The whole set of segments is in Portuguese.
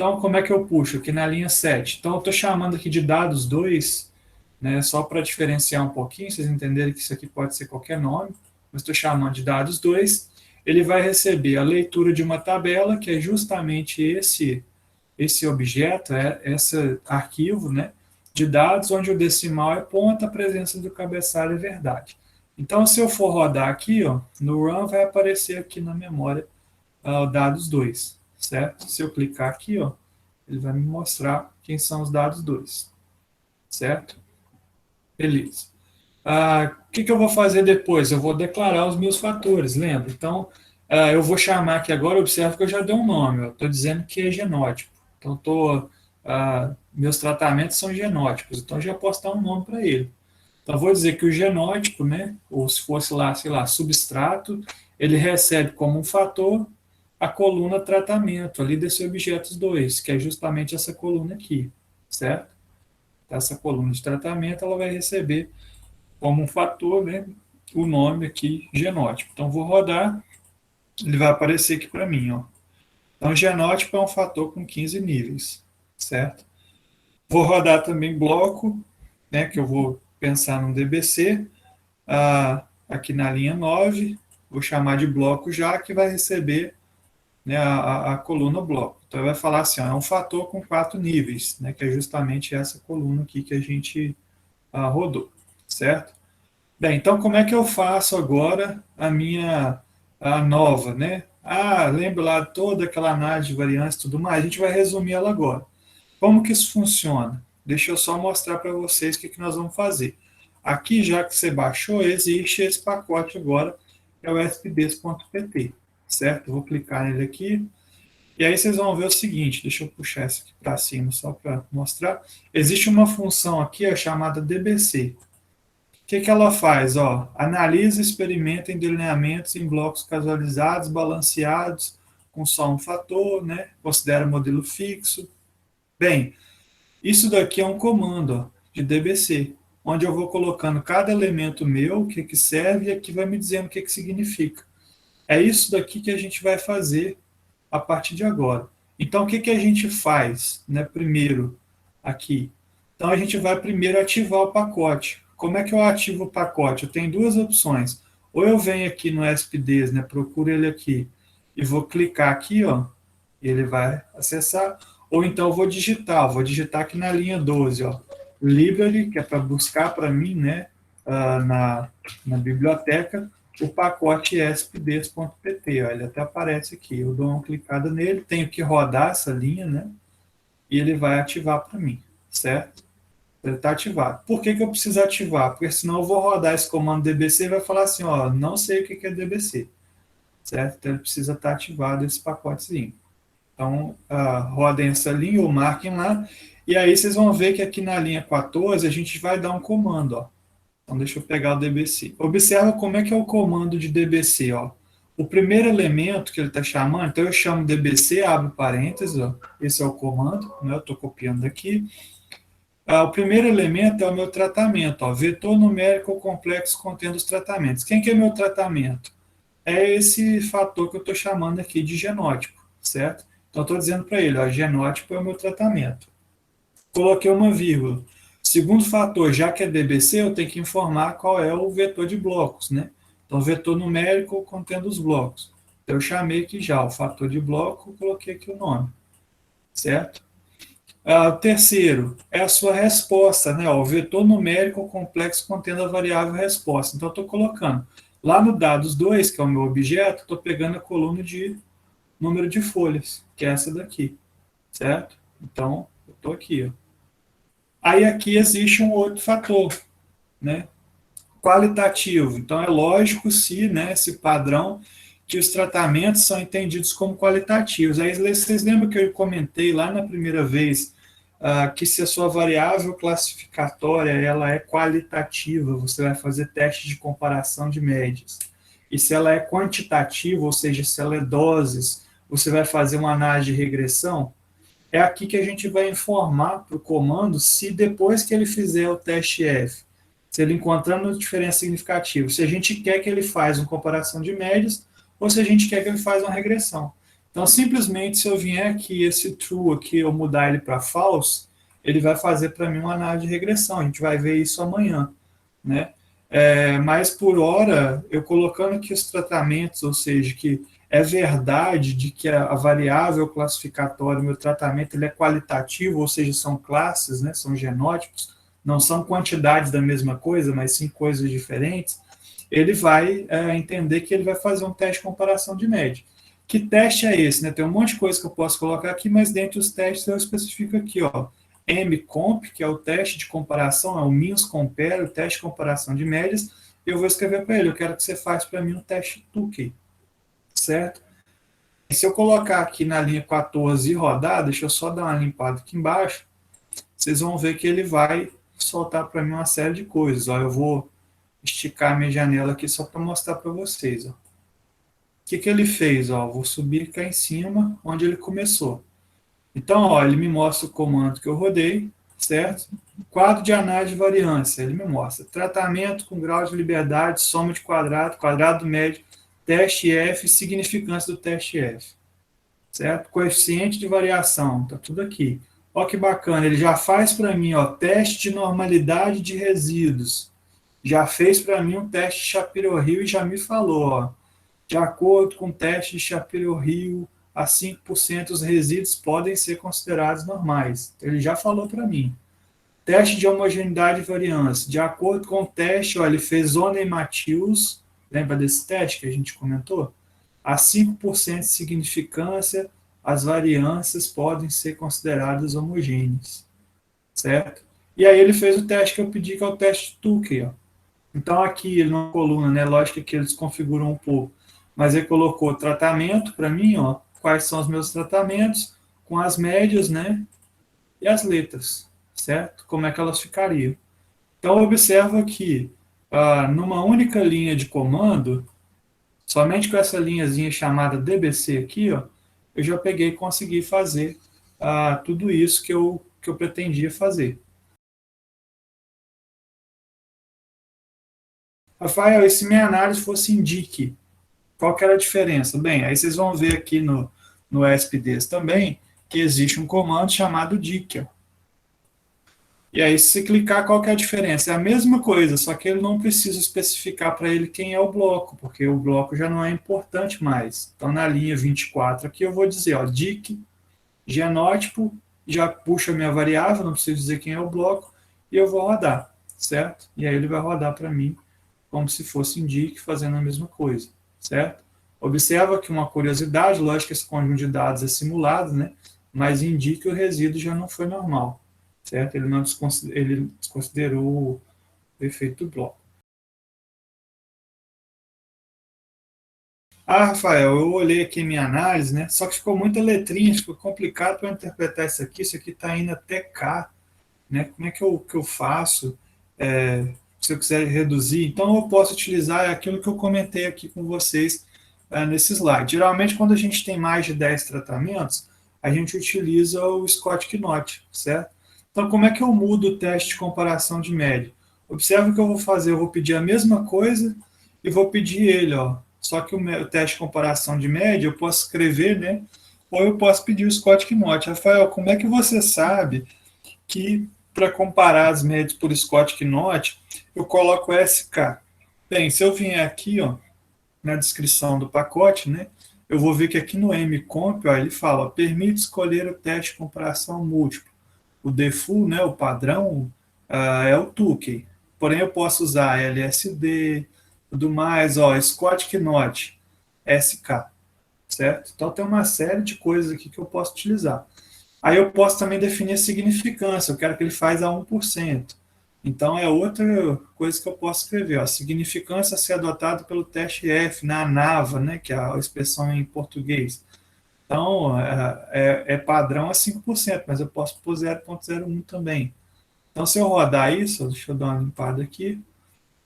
Então, como é que eu puxo? Aqui na linha 7. Então, eu estou chamando aqui de dados 2, né, só para diferenciar um pouquinho, vocês entenderem que isso aqui pode ser qualquer nome, mas estou chamando de dados 2. Ele vai receber a leitura de uma tabela, que é justamente esse objeto, esse arquivo, né, de dados, onde o decimal é ponto, a presença do cabeçalho é verdade. Então, se eu for rodar aqui, ó, no run vai aparecer aqui na memória dados 2, certo? Se eu clicar aqui, ó, ele vai me mostrar quem são os dados 2, certo? Beleza. O que eu vou fazer depois? Eu vou declarar os meus fatores, lembra? Então, eu vou chamar aqui agora, observe que eu já dei um nome, estou dizendo que é genótipo. Então, meus tratamentos são genótipos, então eu já posso dar um nome para ele. Então, vou dizer que o genótipo, né, ou se fosse lá, sei lá, substrato, ele recebe como um fator a coluna tratamento ali desse objetos 2, que é justamente essa coluna aqui, certo? Então, essa coluna de tratamento, ela vai receber como um fator, né, o nome aqui, genótipo. Então, vou rodar, ele vai aparecer aqui para mim, ó. Então, genótipo é um fator com 15 níveis, certo? Vou rodar também bloco, né, que eu vou pensar no DBC, aqui na linha 9, vou chamar de bloco já, que vai receber, né, a coluna bloco. Então, vai falar assim, ó, é um fator com 4 níveis, né, que é justamente essa coluna aqui que a gente rodou, certo? Bem, então como é que eu faço agora a nova, né? Lembra lá toda aquela análise de variância e tudo mais? A gente vai resumir ela agora. Como que isso funciona? Deixa eu só mostrar para vocês o que nós vamos fazer. Aqui, já que você baixou, existe esse pacote agora, que é o spbs.pt, certo? Eu vou clicar nele aqui, e aí vocês vão ver o seguinte, deixa eu puxar essa aqui para cima só para mostrar. Existe uma função aqui chamada dbc. O que ela faz? Ó, analisa e experimenta em delineamentos em blocos casualizados, balanceados, com só um fator, né? Considera modelo fixo. Bem, isso daqui é um comando, ó, de DBC, onde eu vou colocando cada elemento meu, o que serve, e aqui vai me dizendo o que significa. É isso daqui que a gente vai fazer a partir de agora. Então, o que a gente faz, né, primeiro, aqui? Então, a gente vai primeiro ativar o pacote. Como é que eu ativo o pacote? Eu tenho duas opções. Ou eu venho aqui no SPDs, né, procuro ele aqui, e vou clicar aqui, ó, e ele vai acessar. Ou então eu vou digitar aqui na linha 12, ó, library, que é para buscar para mim, né, na biblioteca, o pacote espds.pt, ele até aparece aqui, eu dou uma clicada nele, tenho que rodar essa linha, né, e ele vai ativar para mim, certo? Ele está ativado. Por que eu preciso ativar? Porque senão eu vou rodar esse comando dbc e vai falar assim, ó, não sei o que é dbc, certo? Então ele precisa estar ativado esse pacotezinho. Então, rodem essa linha ou marquem lá, e aí vocês vão ver que aqui na linha 14 a gente vai dar um comando, ó. Então, deixa eu pegar o DBC. Observa como é que é o comando de DBC, ó. O primeiro elemento que ele está chamando, então eu chamo DBC, abro parênteses, ó. Esse é o comando, né? Eu estou copiando daqui. O primeiro elemento é o meu tratamento, ó. Vetor numérico complexo contendo os tratamentos. Quem que é meu tratamento? É esse fator que eu estou chamando aqui de genótipo, certo? Então, estou dizendo para ele, ó, genótipo é o meu tratamento. Coloquei uma vírgula. Segundo fator, já que é DBC, eu tenho que informar qual é o vetor de blocos, né? Então, vetor numérico contendo os blocos. Então, eu chamei aqui já o fator de bloco, coloquei aqui o nome, certo? O terceiro é a sua resposta, né? O vetor numérico complexo contendo a variável resposta. Então, eu estou colocando lá no dados 2, que é o meu objeto, estou pegando a coluna de número de folhas, que é essa daqui, certo? Então, eu estou aqui, ó. Aí aqui existe um outro fator, né? Qualitativo. Então é lógico se, né, esse padrão que os tratamentos são entendidos como qualitativos. Aí vocês lembram que eu comentei lá na primeira vez que se a sua variável classificatória ela é qualitativa, você vai fazer teste de comparação de médias. E se ela é quantitativa, ou seja, se ela é doses, você vai fazer uma análise de regressão. É aqui que a gente vai informar para o comando se depois que ele fizer o teste F, se ele encontrando diferença significativa, se a gente quer que ele faça uma comparação de médias ou se a gente quer que ele faça uma regressão. Então, simplesmente, se eu vier aqui, esse true aqui, eu mudar ele para false, ele vai fazer para mim uma análise de regressão. A gente vai ver isso amanhã, né? Mas por hora, eu colocando aqui os tratamentos, ou seja, que é verdade de que a variável classificatória, meu tratamento, ele é qualitativo, ou seja, são classes, né? São genótipos, não são quantidades da mesma coisa, mas sim coisas diferentes. Ele vai entender que ele vai fazer um teste de comparação de média. Que teste é esse? Né? Tem um monte de coisa que eu posso colocar aqui, mas dentre os testes eu especifico aqui, ó, MComp, que é o teste de comparação, é o Means Compare, o teste de comparação de médias. Eu vou escrever para ele, eu quero que você faça para mim um teste Tukey, certo? E se eu colocar aqui na linha 14 e rodar, deixa eu só dar uma limpada aqui embaixo, vocês vão ver que ele vai soltar para mim uma série de coisas. Ó, eu vou esticar minha janela aqui só para mostrar para vocês. Ó. O que ele fez? Ó, vou subir cá em cima, onde ele começou. Então, ó, ele me mostra o comando que eu rodei, certo? Quadro de análise de variância, ele me mostra tratamento com grau de liberdade, soma de quadrado, quadrado médio, teste F, significância do teste F, certo? Coeficiente de variação, tá tudo aqui. Ó que bacana, ele já faz para mim, ó, teste de normalidade de resíduos. Já fez para mim um teste de Shapiro-Hill e já me falou, ó, de acordo com o teste de Shapiro-Hill, a 5% os resíduos podem ser considerados normais. Ele já falou para mim. Teste de homogeneidade e variância. De acordo com o teste, ó, ele fez Zone Matthews, lembra desse teste que a gente comentou? A 5% de significância, as variâncias podem ser consideradas homogêneas, certo? E aí ele fez o teste que eu pedi, que é o teste Tukey, ó. Então aqui na coluna, né, lógico que eles configuram um pouco, mas ele colocou tratamento para mim, ó, quais são os meus tratamentos, com as médias, né, e as letras, certo? Como é que elas ficariam. Então observa que numa única linha de comando, somente com essa linhazinha chamada DBC aqui, ó, eu já peguei e consegui fazer tudo isso que eu pretendia fazer. Rafael, e se minha análise fosse indique, qual que era a diferença? Bem, aí vocês vão ver aqui no ESP-Ds também que existe um comando chamado dict. E aí, se você clicar, qual que é a diferença? É a mesma coisa, só que ele não precisa especificar para ele quem é o bloco, porque o bloco já não é importante mais. Então, na linha 24 aqui, eu vou dizer, ó, dict, genótipo, já puxa a minha variável, não preciso dizer quem é o bloco, e eu vou rodar, certo? E aí ele vai rodar para mim como se fosse indique, fazendo a mesma coisa, certo? Observa que uma curiosidade, lógico que esse conjunto de dados é simulado, né? Mas indica que o resíduo já não foi normal, certo? Ele desconsiderou o efeito do bloco. Rafael, eu olhei aqui minha análise, né? Só que ficou muita letrinha, ficou complicado para interpretar isso aqui está indo até K, né? Como é que eu faço? Se eu quiser reduzir, então eu posso utilizar aquilo que eu comentei aqui com vocês nesse slide. Geralmente, quando a gente tem mais de 10 tratamentos, a gente utiliza o Scott-Knott, certo? Então, como é que eu mudo o teste de comparação de média? Observe o que eu vou fazer, eu vou pedir a mesma coisa e vou pedir ele, ó. Só que o teste de comparação de média eu posso escrever, né? Ou eu posso pedir o Scott-Knott. Rafael, como é que você sabe que para comparar as médias por Scott-Knott, eu coloco SK. Bem, se eu vier aqui, ó, na descrição do pacote, né, eu vou ver que aqui no MComp, ó, ele fala, ó, permite escolher o teste de comparação múltiplo. O default, né, o padrão, é o Tukey. Porém, eu posso usar LSD, tudo mais, ó, Scott-Knott, SK, certo? Então, tem uma série de coisas aqui que eu posso utilizar. Aí eu posso também definir a significância, eu quero que ele faz a 1%. Então é outra coisa que eu posso escrever. Ó. Significância a ser adotada pelo teste F na ANAVA, né, que é a expressão em português. Então é padrão a 5%, mas eu posso pôr 0,01 também. Então se eu rodar isso, deixa eu dar uma limpada aqui,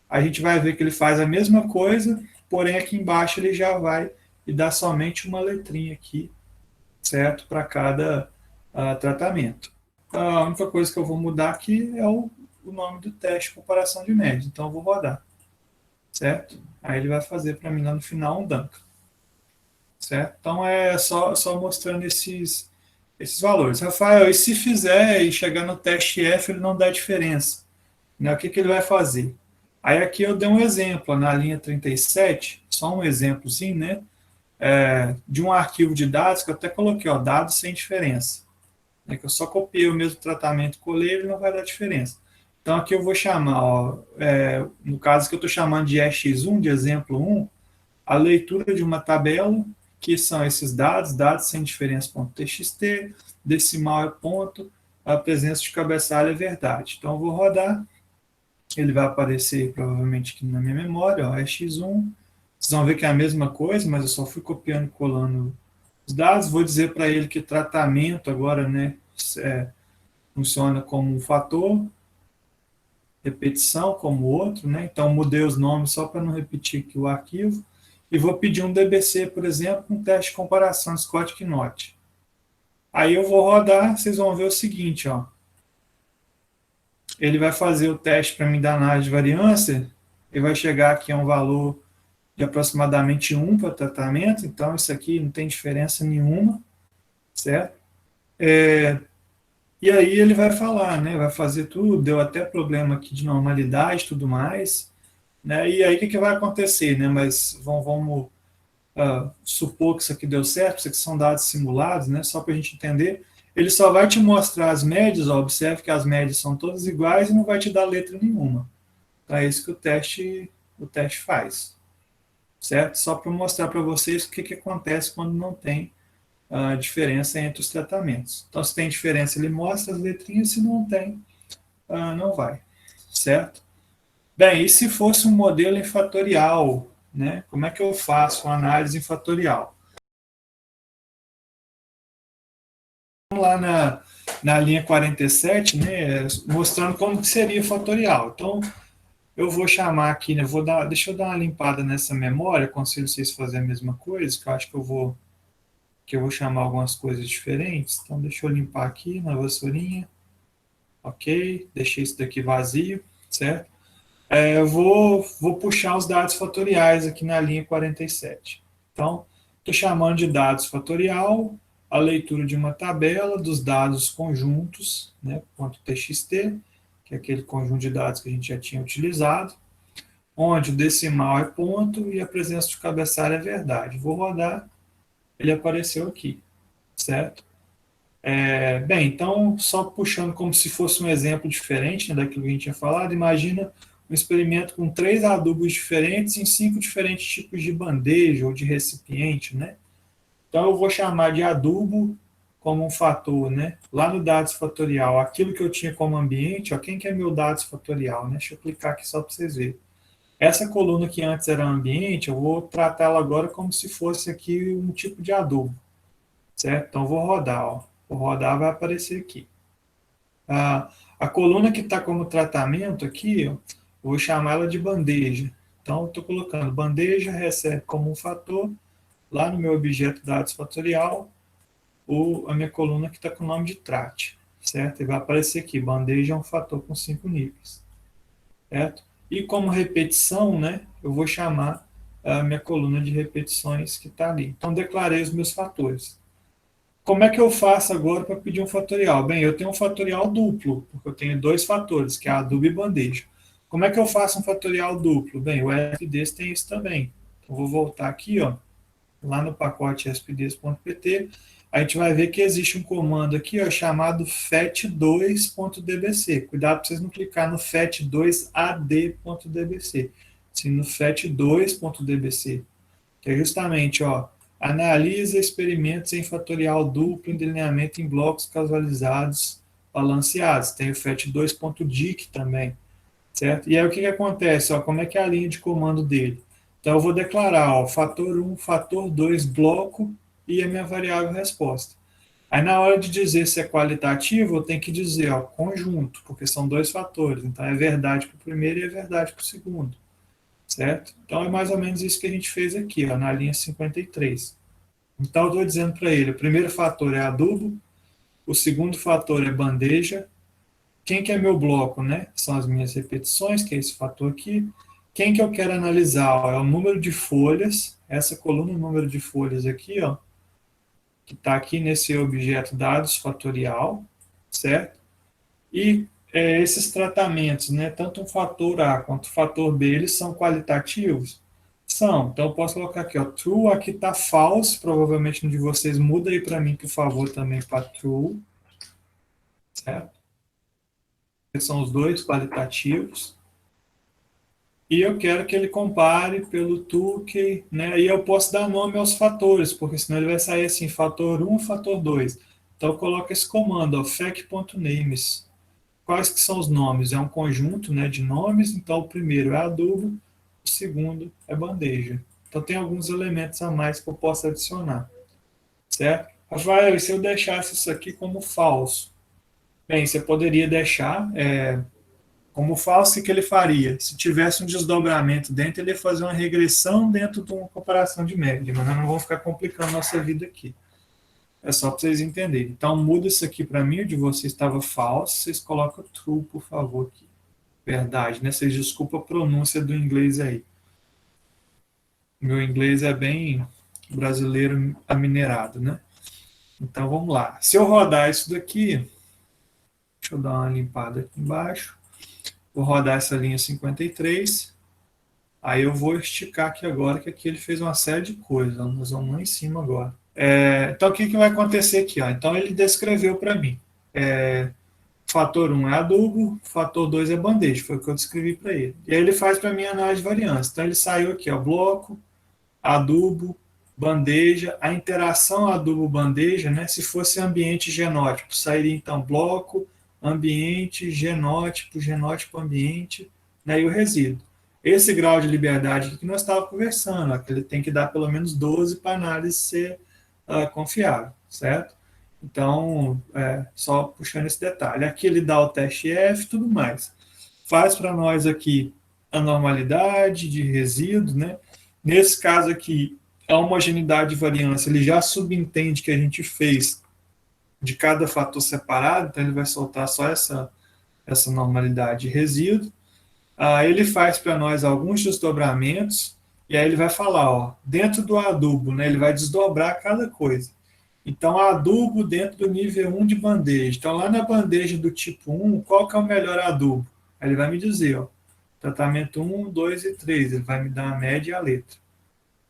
a gente vai ver que ele faz a mesma coisa, porém aqui embaixo ele já vai e dá somente uma letrinha aqui, certo? Para cada tratamento. A única coisa que eu vou mudar aqui é o nome do teste, comparação de média. Então eu vou rodar, certo? Aí ele vai fazer para mim lá no final um Duncan. certo? Então, é só mostrando esses valores. Rafael, e se fizer e chegar no teste F, ele não dá diferença, né? O que, que ele vai fazer? Aí aqui eu dei um exemplo, na linha 37, só um exemplozinho, né? De um arquivo de dados que eu até coloquei, ó, dados sem diferença. Né, que eu só copiei o mesmo tratamento e colei, ele não vai dar diferença. Então aqui eu vou chamar, ó, no caso que eu estou chamando de EX1, de exemplo 1, a leitura de uma tabela, que são esses dados, dados sem diferença.txt, decimal é ponto, a presença de cabeçalho é verdade. Então eu vou rodar, ele vai aparecer provavelmente aqui na minha memória, ó, EX1, vocês vão ver que é a mesma coisa, mas eu só fui copiando e colando os dados, vou dizer para ele que tratamento agora, né, funciona como um fator, repetição como outro, né? Então mudei os nomes só para não repetir aqui o arquivo, e vou pedir um DBC, por exemplo, um teste de comparação de Scott Knott. Aí eu vou rodar, vocês vão ver o seguinte, ó. Ele vai fazer o teste para mim da análise de variância, e vai chegar aqui a um valor de aproximadamente 1 para tratamento, então isso aqui não tem diferença nenhuma, certo? E aí ele vai falar, né? Vai fazer tudo, deu até problema aqui de normalidade e tudo mais, né? E aí o que, que vai acontecer, né? Mas vamos supor que isso aqui deu certo, isso aqui são dados simulados, né? Só para a gente entender. Ele só vai te mostrar as médias, ó, observe que as médias são todas iguais e não vai te dar letra nenhuma. Então é isso que o teste faz, certo? Só para mostrar para vocês o que, que acontece quando não tem a diferença entre os tratamentos. Então, se tem diferença, ele mostra as letrinhas, se não tem, não vai, certo? Bem, e se fosse um modelo em fatorial, né? Como é que eu faço uma análise em fatorial? Vamos lá na linha 47, né? Mostrando como que seria fatorial. Então, eu vou chamar aqui, né? Deixa eu dar uma limpada nessa memória, aconselho vocês a fazerem a mesma coisa, que eu acho que eu vou chamar algumas coisas diferentes. Então, deixa eu limpar aqui na vassourinha. Ok, deixei isso daqui vazio, certo? Eu vou puxar os dados fatoriais aqui na linha 47. Então, estou chamando de dados fatorial a leitura de uma tabela dos dados conjuntos, né, .txt, que é aquele conjunto de dados que a gente já tinha utilizado, onde o decimal é ponto e a presença de cabeçalho é verdade. Vou rodar, ele apareceu aqui, certo? Bem, então, só puxando como se fosse um exemplo diferente, né, daquilo que a gente tinha falado, imagina um experimento com 3 adubos diferentes em 5 diferentes tipos de bandeja ou de recipiente, né? Então, eu vou chamar de adubo como um fator, né? Lá no dados fatorial, aquilo que eu tinha como ambiente, ó, quem que é meu dados fatorial, né? Deixa eu clicar aqui só para vocês verem. Essa coluna que antes era ambiente, eu vou tratá-la agora como se fosse aqui um tipo de adubo, certo? Então, vou rodar, ó. Vou rodar, vai aparecer aqui. A coluna que está como tratamento aqui, ó, vou chamar ela de bandeja. Então, estou colocando bandeja, recebe como um fator, lá no meu objeto dados fatorial, a minha coluna que está com o nome de trat, certo? E vai aparecer aqui, bandeja é um fator com 5 níveis, certo? E como repetição, né, eu vou chamar a minha coluna de repetições que está ali. Então, declarei os meus fatores. Como é que eu faço agora para pedir um fatorial? Bem, eu tenho um fatorial duplo, porque eu tenho 2 fatores, que é adubo e bandeja. Como é que eu faço um fatorial duplo? Bem, o FDS tem isso também. Então, vou voltar aqui, ó, lá no pacote spds.pt, a gente vai ver que existe um comando aqui, ó, chamado fet2.dbc. Cuidado para vocês não clicar no fet2ad.dbc, sim no fet2.dbc, que é justamente, ó, analisa experimentos em fatorial duplo em delineamento em blocos casualizados balanceados. Tem o FET2.dic também, certo? E aí o que, que acontece? Ó, como é que é a linha de comando dele? Então eu vou declarar, ó, fator 1, fator 2, bloco e a minha variável resposta. Aí na hora de dizer se é qualitativo, eu tenho que dizer, ó, conjunto, porque são 2 fatores. Então é verdade para o primeiro e é verdade para o segundo, certo? Então é mais ou menos isso que a gente fez aqui, ó, na linha 53. Então eu estou dizendo para ele, o primeiro fator é adubo, o segundo fator é bandeja, quem que é meu bloco, né? São as minhas repetições, que é esse fator aqui, quem que eu quero analisar? Ó, é o número de folhas, essa coluna, o número de folhas aqui, ó, que está aqui nesse objeto dados fatorial, certo? E esses tratamentos, né, tanto o fator A quanto o fator B, eles são qualitativos? São. Então, eu posso colocar aqui, ó, true, aqui está false, provavelmente um de vocês muda aí para mim, por favor, também para true, certo? Esses são os dois qualitativos. E eu quero que ele compare pelo Tukey, né? E eu posso dar nome aos fatores, porque senão ele vai sair assim, fator 1, fator 2. Então eu coloco esse comando, ó, fac.names. Quais que são os nomes? É um conjunto, né, de nomes, então o primeiro é adubo, o segundo é bandeja. Então tem alguns elementos a mais que eu posso adicionar, certo? Rafael, e se eu deixasse isso aqui como falso? Bem, você poderia deixar como falso, o que ele faria? Se tivesse um desdobramento dentro, ele ia fazer uma regressão dentro de uma comparação de média, mas nós não vamos ficar complicando nossa vida aqui. É só para vocês entenderem. Então, muda isso aqui para mim, o de vocês estava falso, vocês colocam true, por favor, aqui. Verdade, né? Vocês desculpa a pronúncia do inglês aí. Meu inglês é bem brasileiro aminerado, né? Então, vamos lá. Se eu rodar isso daqui, deixa eu dar uma limpada aqui embaixo. Vou rodar essa linha 53. Aí eu vou esticar aqui agora, que aqui ele fez uma série de coisas. Nós vamos lá em cima agora. Então, o que, que vai acontecer aqui? Ó? Então, ele descreveu para mim. Fator 1 é adubo, fator 2 é bandeja, foi o que eu descrevi para ele. E aí ele faz para mim a análise de variância. Então, ele saiu aqui, ó, bloco, adubo, bandeja, a interação adubo-bandeja, né? Se fosse ambiente genótipo, sairia então bloco, ambiente, genótipo, ambiente, né? E o resíduo. Esse grau de liberdade que nós estávamos conversando, ó, que ele tem que dar pelo menos 12 para a análise ser confiável, certo? Então, só puxando esse detalhe. Aqui ele dá o teste F e tudo mais. Faz para nós aqui a normalidade de resíduos, né? Nesse caso aqui, a homogeneidade de variância, ele já subentende que a gente fez de cada fator separado, então ele vai soltar só essa normalidade de resíduo. Ele faz para nós alguns desdobramentos, e aí ele vai falar, ó, dentro do adubo, né, ele vai desdobrar cada coisa. Então, adubo dentro do nível 1 de bandeja. Então, lá na bandeja do tipo 1, qual que é o melhor adubo? Aí ele vai me dizer, ó, tratamento 1, 2 e 3, ele vai me dar a média e a letra.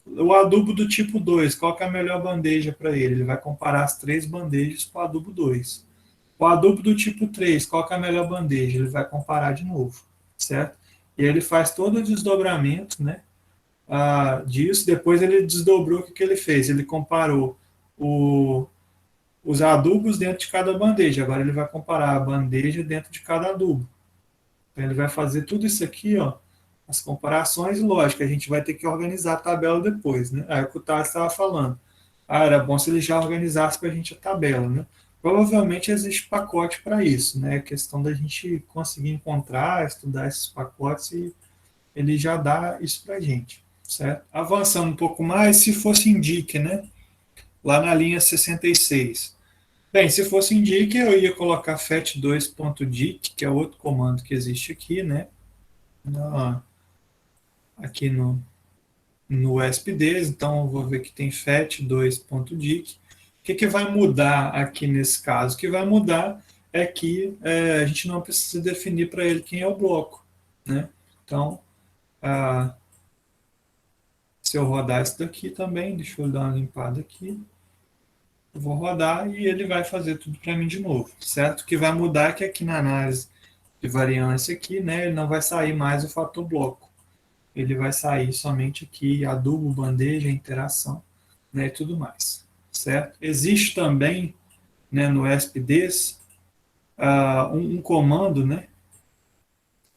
O adubo do tipo 2, qual que é a melhor bandeja para ele? Ele vai comparar as 3 bandejas com o adubo 2. O adubo do tipo 3, qual que é a melhor bandeja? Ele vai comparar de novo, certo? E aí ele faz todo o desdobramento, né, disso. Depois ele desdobrou o que ele fez. Ele comparou os adubos dentro de cada bandeja. Agora ele vai comparar a bandeja dentro de cada adubo. Então ele vai fazer tudo isso aqui, ó, as comparações, lógico, a gente vai ter que organizar a tabela depois, né? Aí o que o Tarso estava falando. Era bom se ele já organizasse para a gente a tabela, né? Provavelmente existe pacote para isso, né? É questão da gente conseguir encontrar, estudar esses pacotes e ele já dá isso para a gente, certo? Avançando um pouco mais, se fosse indique, né? Lá na linha 66. Bem, se fosse indique, eu ia colocar fat2.dict, que é outro comando que existe aqui, né? Aqui no USPDs, então eu vou ver que tem fat2.dict. O que vai mudar aqui nesse caso? O que vai mudar é que a gente não precisa definir para ele quem é o bloco, né? Então, se eu rodar isso daqui também, deixa eu dar uma limpada aqui, eu vou rodar e ele vai fazer tudo para mim de novo, certo? O que vai mudar é que aqui na análise de variância aqui, né, ele não vai sair mais o fator bloco. Ele vai sair somente aqui adubo, bandeja, interação, né, e tudo mais, certo? Existe também, né, no ESP-DES, um comando, né,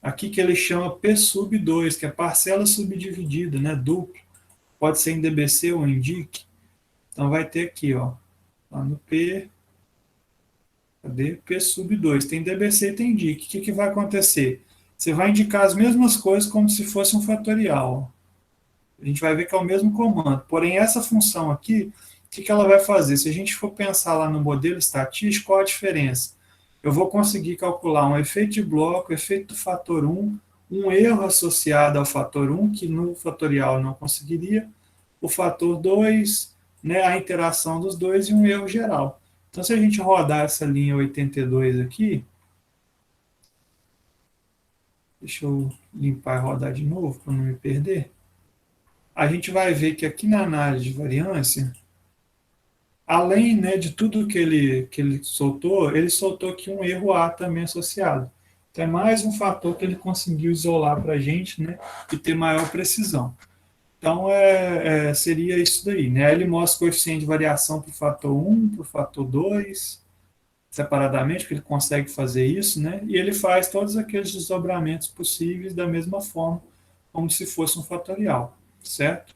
aqui que ele chama P2, que é parcela subdividida, né, duplo. Pode ser em DBC ou em DIC. Então vai ter aqui, ó, lá no P, cadê? P2. Tem DBC e tem DIC. O que vai acontecer? Você vai indicar as mesmas coisas como se fosse um fatorial. A gente vai ver que é o mesmo comando. Porém, essa função aqui, o que ela vai fazer? Se a gente for pensar lá no modelo estatístico, qual a diferença? Eu vou conseguir calcular um efeito de bloco, efeito do fator 1, um erro associado ao fator 1, que no fatorial não conseguiria, o fator 2, né, a interação dos dois e um erro geral. Então, se a gente rodar essa linha 82 aqui, deixa eu limpar e rodar de novo para não me perder, a gente vai ver que aqui na análise de variância, além, né, de tudo que ele soltou aqui um erro A também associado. Então, é mais um fator que ele conseguiu isolar para a gente, né, e ter maior precisão. Então, seria isso daí. Né? Ele mostra o coeficiente de variação para o fator 1, para o fator 2, separadamente, porque ele consegue fazer isso, né? E ele faz todos aqueles desdobramentos possíveis da mesma forma, como se fosse um fatorial, certo?